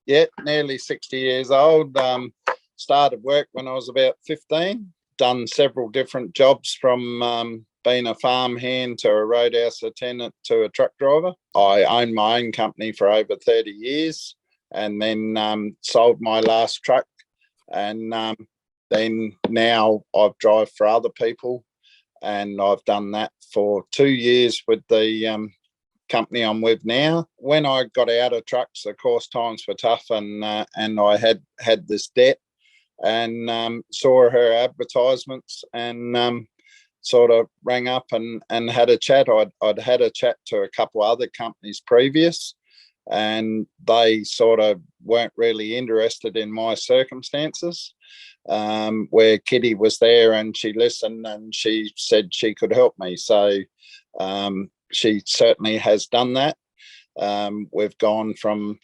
Yeah, nearly 60 years old. Started work when I was about 15. Done several different jobs from being a farm hand to a roadhouse attendant to a truck driver. I owned my own company for over 30 years and then sold my last truck. And then now I've drive for other people, and I've done that for 2 years with the company I'm with now. When I got out of trucks, of course, times were tough, and I had this debt, and saw her advertisements, and sort of rang up and had a chat. I'd had a chat to a couple other companies previous, and they sort of weren't really interested in my circumstances. Where Kitty was there and she listened and she said she could help me. So she certainly has done that. We've gone from,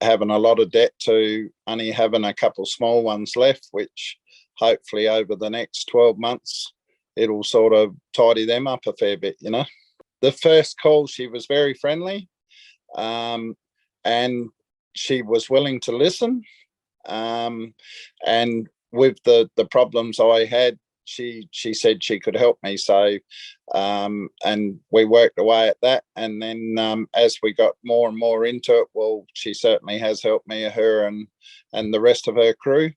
having a lot of debt to only having a couple small ones left, which hopefully over the next 12 months, it'll sort of tidy them up a fair bit, The first call, she was very friendly, and she was willing to listen. And with the problems I had, she said she could help me. So, and we worked away at that. And then as we got more and more into it, well, she certainly has helped me, her and the rest of her crew.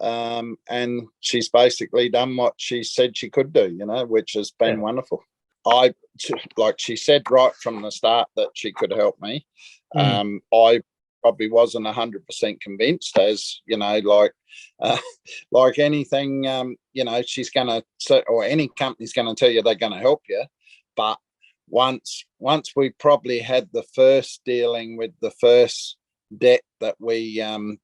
And she's basically done what she said she could do, which has been wonderful. Like she said right from the start that she could help me. I probably wasn't 100% convinced, as like anything, she's going to, or any company's going to tell you they're going to help you. But once we probably had the first dealing with the first debt that we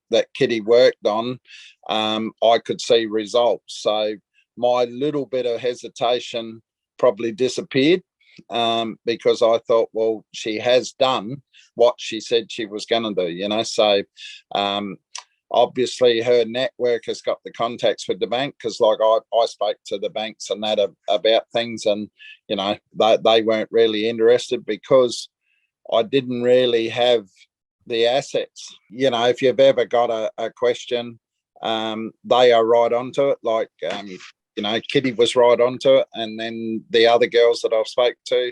that Kitty worked on, I could see results. So my little bit of hesitation probably disappeared, because I thought, well, she has done what she said she was going to do, So obviously her network has got the contacts with the bank, because like I spoke to the banks and that about things, and, they weren't really interested because I didn't really have the assets. If you've ever got a question, they are right onto it. Like, Kitty was right onto it. And then the other girls that I've spoke to,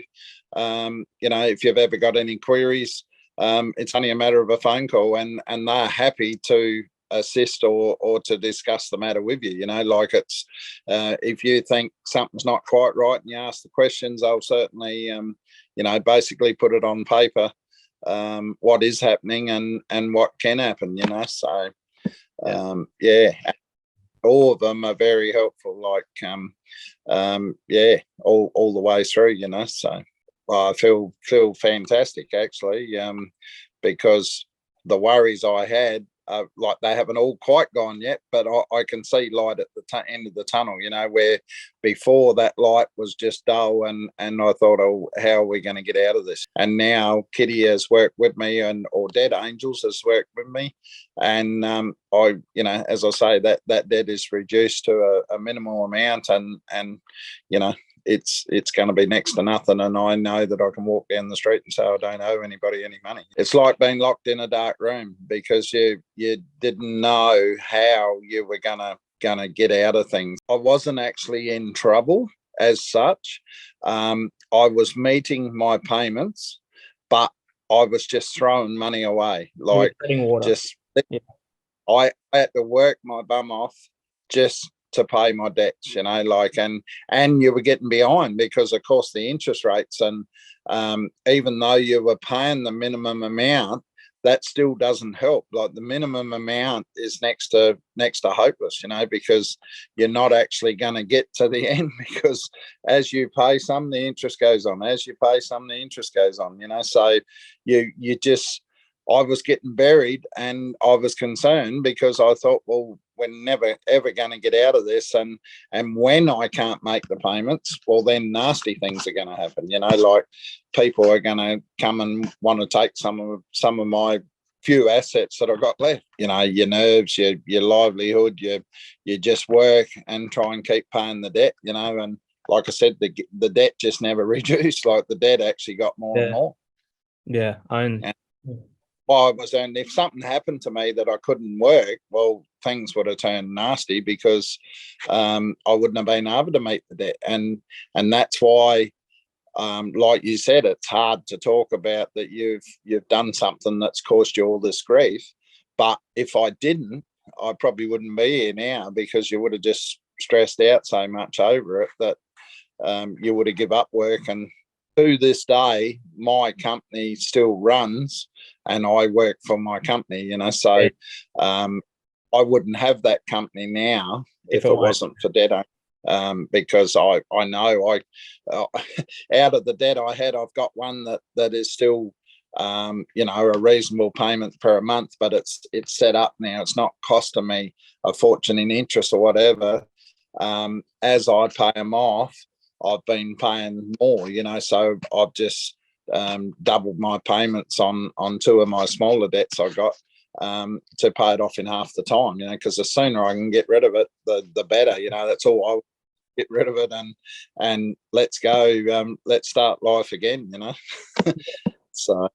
if you've ever got any queries, it's only a matter of a phone call, and they're happy to assist or to discuss the matter with you. Like it's, if you think something's not quite right and you ask the questions, I'll certainly, basically put it on paper, what is happening and what can happen, So, all of them are very helpful, like, all the way through, So I feel fantastic, actually, because the worries I had, like, they haven't all quite gone yet, but I can see light at the end of the tunnel, where before that light was just dull, and I thought, oh, how are we going to get out of this? And now Kitty has worked with me, or Dead Angels has worked with me, and I, as I say, that debt is reduced to a minimal amount, and it's going to be next to nothing, and I know that I can walk down the street and say I don't owe anybody any money. It's like being locked in a dark room because you didn't know how you were gonna get out of things. I wasn't actually in trouble as such. I was meeting my payments, but I was just throwing money away, like just. Yeah. I had to work my bum off just to pay my debts, like, and you were getting behind because, of course, the interest rates, and even though you were paying the minimum amount, that still doesn't help. Like, the minimum amount is next to hopeless, because you're not actually going to get to the end, because as you pay some, the interest goes on. As you pay some, the interest goes on, so you just, I was getting buried, and I was concerned because I thought, well, we're never ever going to get out of this, and when I can't make the payments, well, then nasty things are going to happen. Like, people are going to come and want to take some of my few assets that I've got left. Your nerves, your livelihood, you just work and try and keep paying the debt. And like I said, the debt just never reduced. Like, the debt actually got more and more. Yeah, I was, and if something happened to me that I couldn't work, well, things would have turned nasty because I wouldn't have been able to meet the debt, and that's why, like you said, it's hard to talk about that you've done something that's caused you all this grief. But if I didn't, I probably wouldn't be here now, because you would have just stressed out so much over it that you would have give up work. And to this day, my company still runs, and I work for my company. So I wouldn't have that company now if it wasn't for debt. Because I know out of the debt I had, I've got one that is still a reasonable payment per month, but it's set up now. It's not costing me a fortune in interest or whatever. As I pay them off, I've been paying more, so I've just doubled my payments on two of my smaller debts I got, to pay it off in half the time, because the sooner I can get rid of it, the better. That's all. I get rid of it and let's go. Let's start life again. So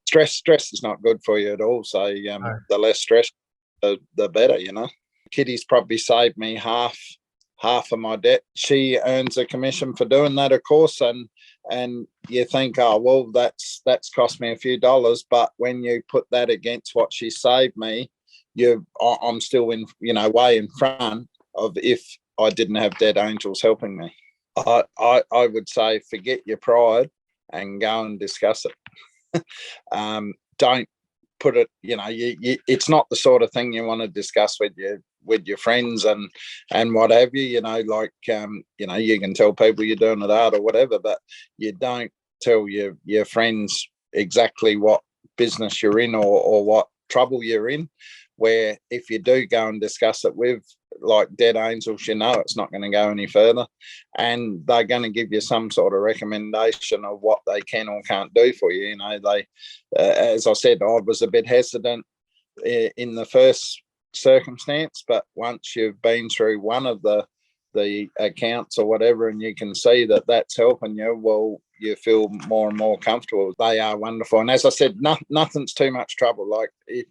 stress is not good for you at all. So the less stress, the better. Kitty's probably saved me half of my debt. She earns a commission for doing that, of course, and you think, oh well, that's cost me a few dollars, but when you put that against what she saved me, I'm still in, way in front of if I didn't have dead angels helping me. I would say forget your pride and go and discuss it. Don't put it, it's not the sort of thing you want to discuss with your friends and what have you. You can tell people you're doing it hard or whatever, but you don't tell your friends exactly what business you're in or what trouble you're in. Where if you do go and discuss it with like dead angels, it's not going to go any further, and they're going to give you some sort of recommendation of what they can or can't do for you. They, as I said, I was a bit hesitant in the first circumstance, but once you've been through one of the accounts or whatever, and you can see that that's helping you, well, you feel more and more comfortable. They are wonderful, and as I said, nothing's too much trouble. Like they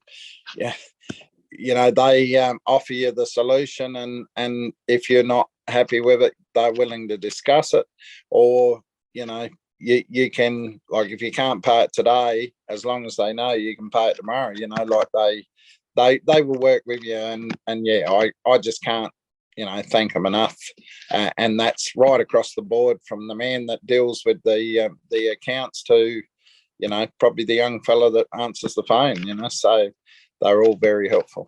offer you the solution, and if you're not happy with it, they're willing to discuss it. Or you can, like, if you can't pay it today, as long as they know you can pay it tomorrow, they will work with you. And I just can't thank them enough. And that's right across the board, from the man that deals with the accounts to probably the young fella that answers the phone. So they're all very helpful.